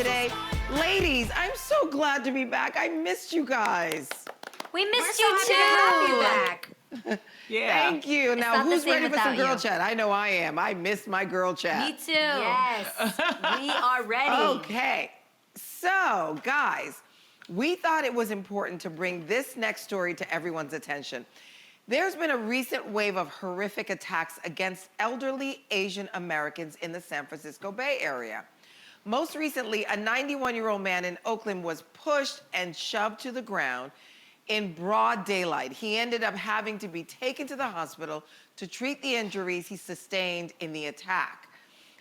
today. Ladies, I'm so glad to be back. I missed you guys. We missed We're you so too. happy to have you back. Yeah. Thank you. Now, not the who's same ready for some without girl you. chat? I know I am. I missed my girl chat. Me too. Yes, we are ready. Okay. So, guys, we thought it was important to bring this next story to everyone's attention. There's been a recent wave of horrific attacks against elderly Asian Americans in the San Francisco Bay Area. Most recently, a 91-year-old man in Oakland was pushed and shoved to the ground in broad daylight. He ended up having to be taken to the hospital to treat the injuries he sustained in the attack.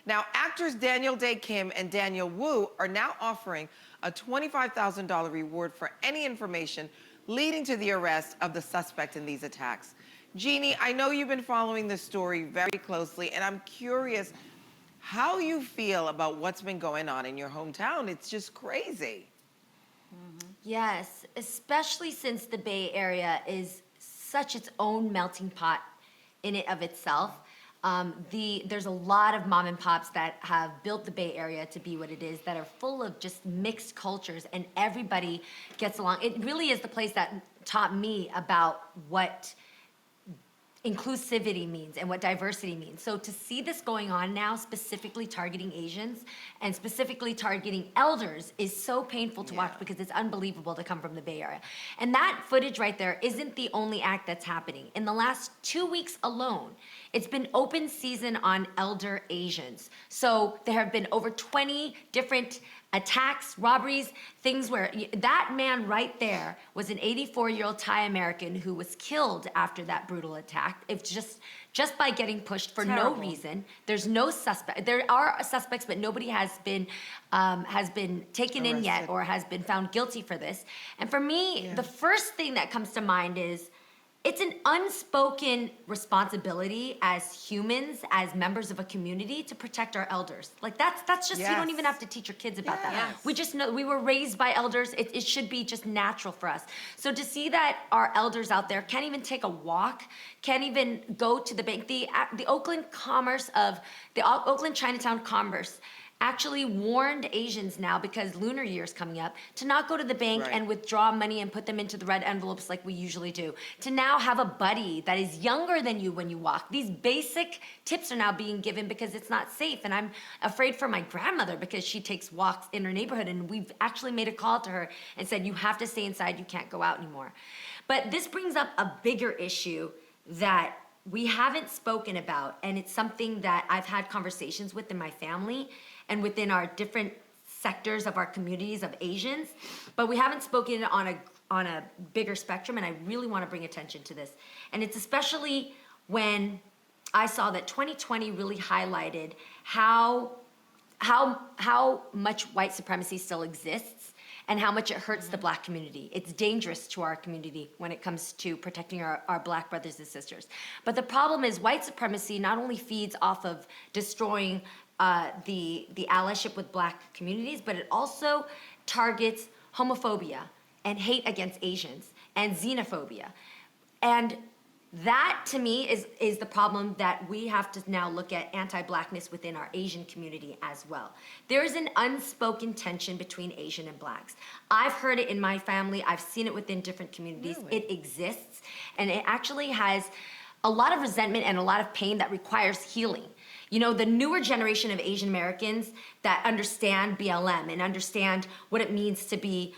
Now, actors Daniel Day Kim and Daniel Wu are now offering a $25,000 reward for any information leading to the arrest of the suspect in these attacks. Jeannie, I know you've been following this story very closely, and I'm curious how you feel about what's been going on in your hometown. It's just crazy. Yes, especially since the Bay Area is such its own melting pot in it of itself. There's a lot of mom and pops that have built the Bay Area to be what it is, that are full of just mixed cultures, and everybody gets along. It really is the place that taught me about what inclusivity means and what diversity means. So to see this going on now, specifically targeting Asians and specifically targeting elders, is so painful to watch, because it's unbelievable to come from the Bay Area. And that footage right there isn't the only act that's happening. In the last 2 weeks alone, it's been open season on elder Asians. So there have been over 20 different attacks, robberies, things where that man right there was an 84-year-old Thai American who was killed after that brutal attack. It's just by getting pushed for no reason. There's no suspect. There are suspects, but nobody has been taken in yet or has been found guilty for this. And for me, the first thing that comes to mind is, it's an unspoken responsibility as humans, as members of a community, to protect our elders. Like that's just, you don't even have to teach your kids about that. We just know, we were raised by elders. It should be just natural for us. So to see that our elders out there can't even take a walk, can't even go to the bank. The Oakland Oakland Chinatown Commerce actually warned Asians now, because Lunar Year is coming up, to not go to the bank and withdraw money and put them into the red envelopes like we usually do. To now have a buddy that is younger than you when you walk. These basic tips are now being given because it's not safe. And I'm afraid for my grandmother, because she takes walks in her neighborhood, and we've actually made a call to her and said, you have to stay inside, you can't go out anymore. But this brings up a bigger issue that we haven't spoken about, and it's something that I've had conversations with in my family and within our different sectors of our communities of Asians, but we haven't spoken on a bigger spectrum, and I really want to bring attention to this. And it's especially when I saw that 2020 really highlighted how much white supremacy still exists and how much it hurts the Black community. It's dangerous to our community when it comes to protecting our Black brothers and sisters. But the problem is, white supremacy not only feeds off of destroying the allyship with Black communities, but it also targets homophobia and hate against Asians and xenophobia. And that, to me, is the problem that we have to now look at anti-Blackness within our Asian community as well. There is an unspoken tension between Asian and Blacks. I've heard it in my family. I've seen it within different communities. Really? It exists, and it actually has a lot of resentment and a lot of pain that requires healing. You know, the newer generation of Asian Americans that understand BLM and understand what it means to be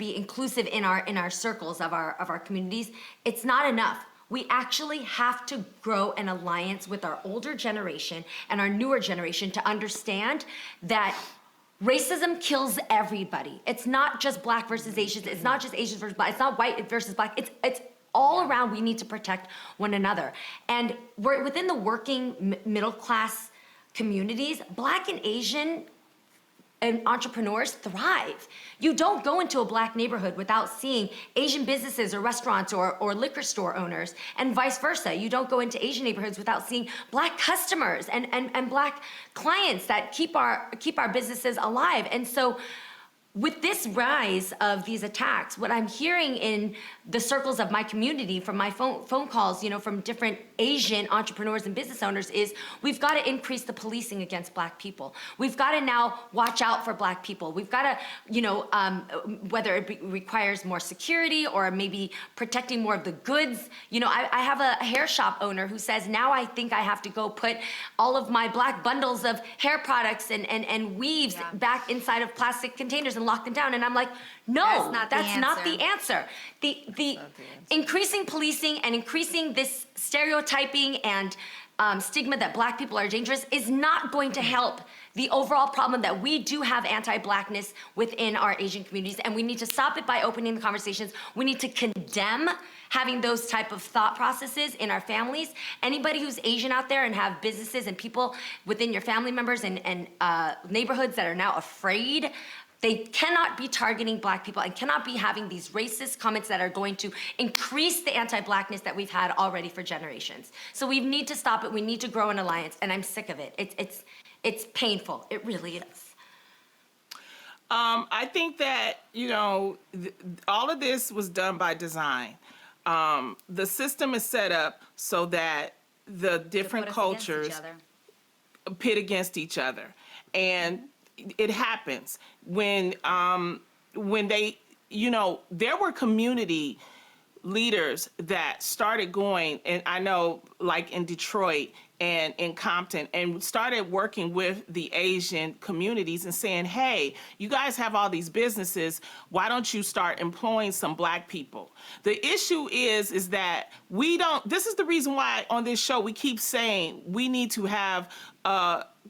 inclusive in our circles of our communities, it's not enough. We actually have to grow an alliance with our older generation and our newer generation to understand that racism kills everybody. It's not just Black versus Asians. It's not just Asians versus Black. It's not white versus Black. It's all around. We need to protect one another. And we're within the working middle class communities, Black and Asian and entrepreneurs thrive. You don't go into a Black neighborhood without seeing Asian businesses or restaurants or liquor store owners, and vice versa. You don't go into Asian neighborhoods without seeing Black customers and Black clients that keep our businesses alive. And so with this rise of these attacks, what I'm hearing in the circles of my community, from my phone calls, from different Asian entrepreneurs and business owners, is we've got to increase the policing against Black people. We've got to now watch out for Black people. We've got to, whether it requires more security or maybe protecting more of the goods. I have a hair shop owner who says, now I think I have to go put all of my Black bundles of hair products and weaves back inside of plastic containers and lock them down. And I'm like, no, that's not the answer. The increasing policing and increasing this stereotyping and stigma that Black people are dangerous is not going to help the overall problem that we do have anti-Blackness within our Asian communities, and we need to stop it by opening the conversations. We need to condemn having those type of thought processes in our families. Anybody who's Asian out there and have businesses and people within your family members and neighborhoods that are now afraid, they cannot be targeting Black people and cannot be having these racist comments that are going to increase the anti-Blackness that we've had already for generations. So we need to stop it. We need to grow an alliance, and I'm sick of it. It's painful. It really is. I think that, all of this was done by design. The system is set up so that the different cultures pit against each other. And it happens when they, there were community leaders that started going, and I know like in Detroit and in Compton, and started working with the Asian communities and saying, hey, you guys have all these businesses, why don't you start employing some Black people? The issue is that this is the reason why on this show we keep saying we need to have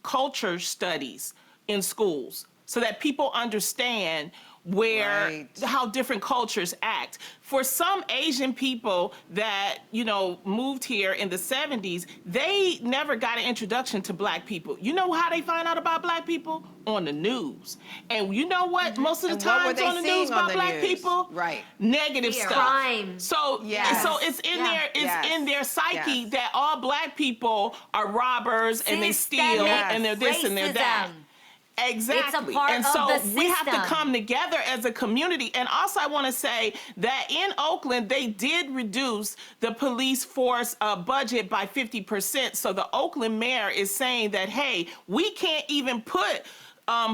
culture studies in schools so that people understand how different cultures act. For some Asian people that, moved here in the 70s, they never got an introduction to Black people. You know how they find out about Black people? On the news. And you know what? Most of the times on the news about Black people? Right. Negative stuff. Crime. So it's in their psyche that all Black people are robbers and they steal and they're this and they're that. Exactly. It's a part and of so the system. we have to come together as a community. And also I want to say that in Oakland, they did reduce the police force budget by 50%. So the Oakland mayor is saying that, hey, we can't even put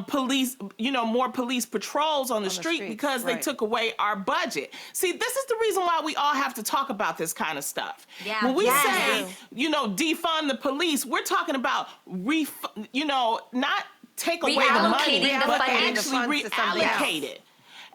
police, more police patrols on the street because they took away our budget. See, this is the reason why we all have to talk about this kind of stuff. Yeah. When we say, defund the police, we're talking about, not take away the money, but actually reallocate it.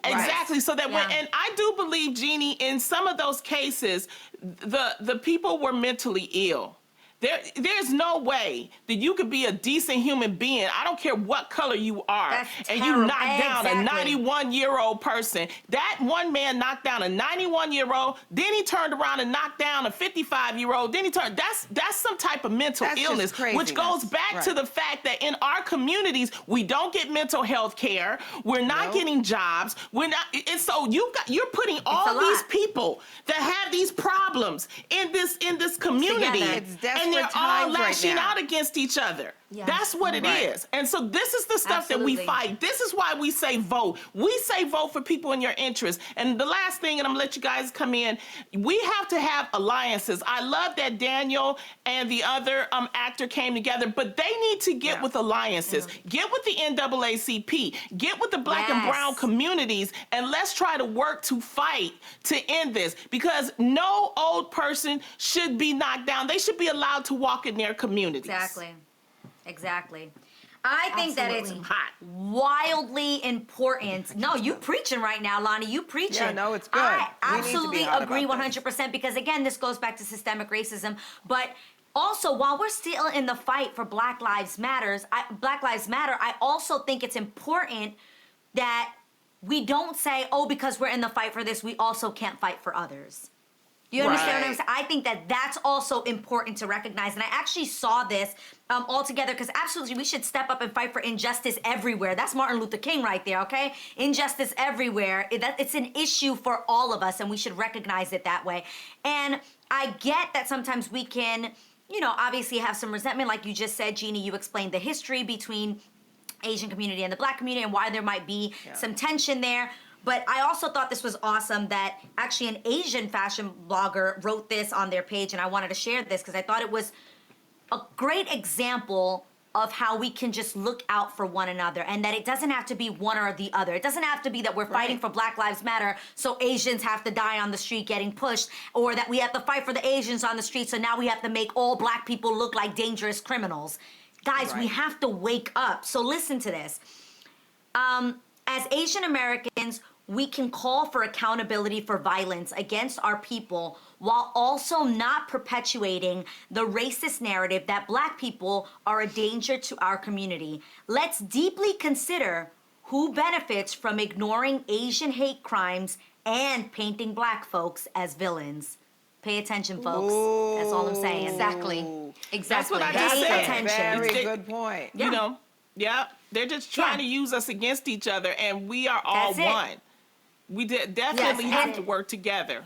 Exactly. So that and I do believe, Jeannie, in some of those cases, the people were mentally ill. There's no way that you could be a decent human being, I don't care what color you are, and you knock down a 91-year-old person. That one man knocked down a 91-year-old, then he turned around and knocked down a 55-year-old, then he turned, that's some type of mental illness, which goes back to the fact that in our communities, we don't get mental health care, we're not getting jobs, and so you're putting all these people that have these problems in this community. And they're all lashing out against each other. Yeah. That's what it is. And so this is the stuff that we fight. This is why we say vote. We say vote for people in your interest. And the last thing, and I'm going to let you guys come in, we have to have alliances. I love that Daniel and the other actor came together, but they need to get with alliances. Get with the NAACP. Get with the Black and brown communities, and let's try to work to fight to end this, because no old person should be knocked down. They should be allowed to walk in their communities. Exactly. I think that it's wildly important. No, you preaching right now, Lonnie. You preaching. Yeah, no, it's good. I absolutely agree 100% because, again, this goes back to systemic racism. But also, while we're still in the fight for Black Lives Matter, I also think it's important that we don't say, because we're in the fight for this, we also can't fight for others. You understand what I'm saying? I think that that's also important to recognize. And I actually saw this all together because absolutely we should step up and fight for injustice everywhere. That's Martin Luther King right there, okay? Injustice everywhere. It's an issue for all of us, and we should recognize it that way. And I get that sometimes we can, obviously have some resentment. Like you just said, Jeannie, you explained the history between Asian community and the Black community, and why there might be some tension there. But I also thought this was awesome that actually an Asian fashion blogger wrote this on their page, and I wanted to share this because I thought it was a great example of how we can just look out for one another, and that it doesn't have to be one or the other. It doesn't have to be that we're fighting for Black Lives Matter, so Asians have to die on the street getting pushed, or that we have to fight for the Asians on the street, so now we have to make all Black people look like dangerous criminals. Guys, we have to wake up. So listen to this. As Asian Americans, we can call for accountability for violence against our people while also not perpetuating the racist narrative that Black people are a danger to our community. Let's deeply consider who benefits from ignoring Asian hate crimes and painting Black folks as villains. Pay attention, folks. Ooh. That's all I'm saying. Exactly. That's what I just said. Attention. Very good point. You know, they're just trying to use us against each other, and we are all one. We definitely have to work together.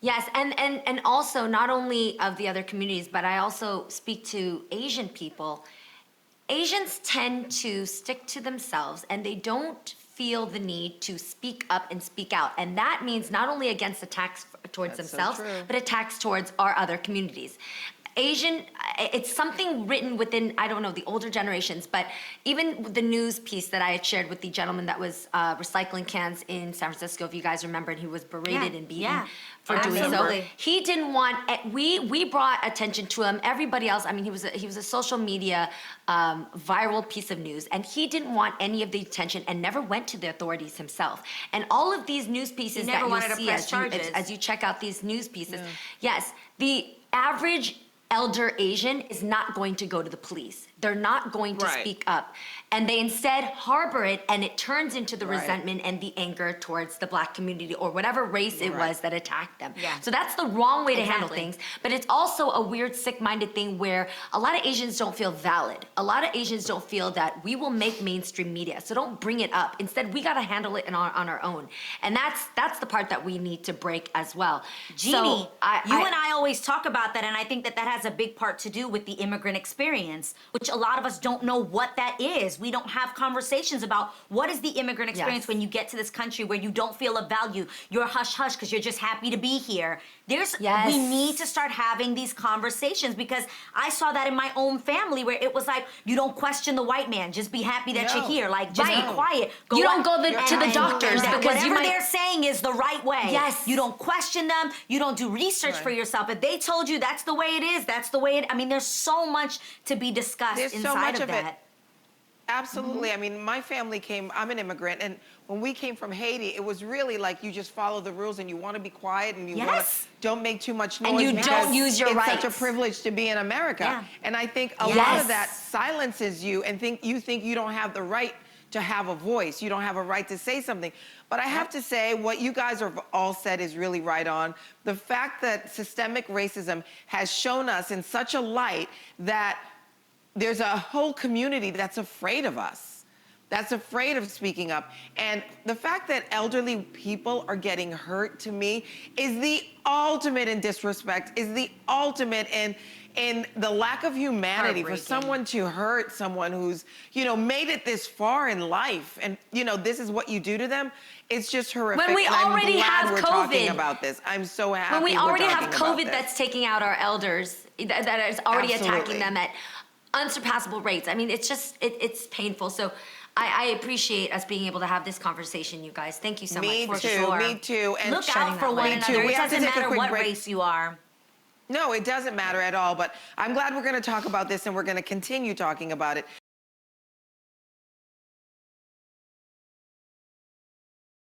Yes, and also not only of the other communities, but I also speak to Asian people. Asians tend to stick to themselves, and they don't feel the need to speak up and speak out. And that means not only against attacks towards themselves, but attacks towards our other communities. It's something written within, I don't know, the older generations, but even the news piece that I had shared with the gentleman that was recycling cans in San Francisco, if you guys remember, and he was berated and beaten for doing so. He didn't want, we brought attention to him, everybody else, I mean, he was a social media viral piece of news, and he didn't want any of the attention and never went to the authorities himself. And all of these news pieces that you see as you check out these news pieces, yes, the average elder Asian is not going to go to the police. They're not going to speak up. And they instead harbor it, and it turns into the resentment and the anger towards the Black community or whatever race it was that attacked them. So that's the wrong way to handle things. But it's also a weird, sick-minded thing where a lot of Asians don't feel valid. A lot of Asians don't feel that we will make mainstream media. So don't bring it up. Instead, we got to handle it on our own. And that's the part that we need to break as well. Jeannie, you and I always talk about that, and I think that has a big part to do with the immigrant experience, which a lot of us don't know what that is. We don't have conversations about what is the immigrant experience when you get to this country where you don't feel of value. You're hush-hush because you're just happy to be here. We need to start having these conversations, because I saw that in my own family where it was like, you don't question the white man, just be happy that you're here. Like, just be quiet. You don't go to the doctors because whatever they're saying is the right way. Yes. You don't question them. You don't do research for yourself. If they told you that's the way it is, that's the way it. I mean, there's so much to be discussed inside of that. Absolutely. I mean, my family came, I'm an immigrant, and when we came from Haiti, it was really like you just follow the rules and you want to be quiet and you don't make too much noise. And you don't use your rights. It's such a privilege to be in America. And I think a lot of that silences you and you think you don't have the right to have a voice. You don't have a right to say something. But I have to say, what you guys have all said is really right on. The fact that systemic racism has shown us in such a light that there's a whole community that's afraid of us, that's afraid of speaking up. And the fact that elderly people are getting hurt, to me, is the ultimate in disrespect, is the ultimate in the lack of humanity for someone to hurt someone who's, made it this far in life. And, this is what you do to them. It's just horrific. When we already have we're COVID. Talking about this. I'm so happy when we already have COVID that's taking out our elders, that is already attacking them at unsurpassable rates. I mean, it's just, it's painful. So I appreciate us being able to have this conversation, you guys. Thank you so much. For sure. Me too. And look out for one another. It doesn't matter what race you are. No, it doesn't matter at all. But I'm glad we're going to talk about this, and we're going to continue talking about it.